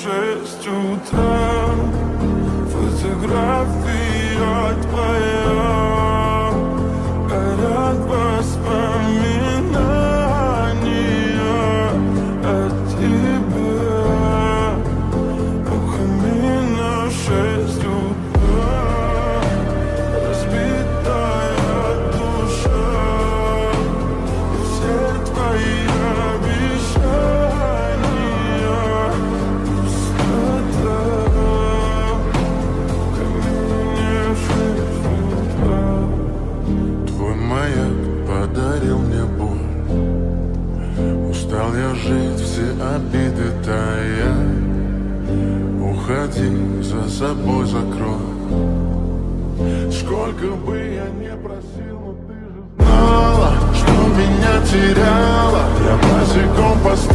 6 утра. Фотография твоя, горят воспоминания о тебе. У камина 6 утра, разбитая душа, и все твои обещания пустота. В камине 6 утра. Твой маяк подарил мне боль. Устал я жить, все обиды тая. Уходи, за собой закрой. Сколько бы я не просил, но ты же знала, что меня теряла. Я босиком по стеклу.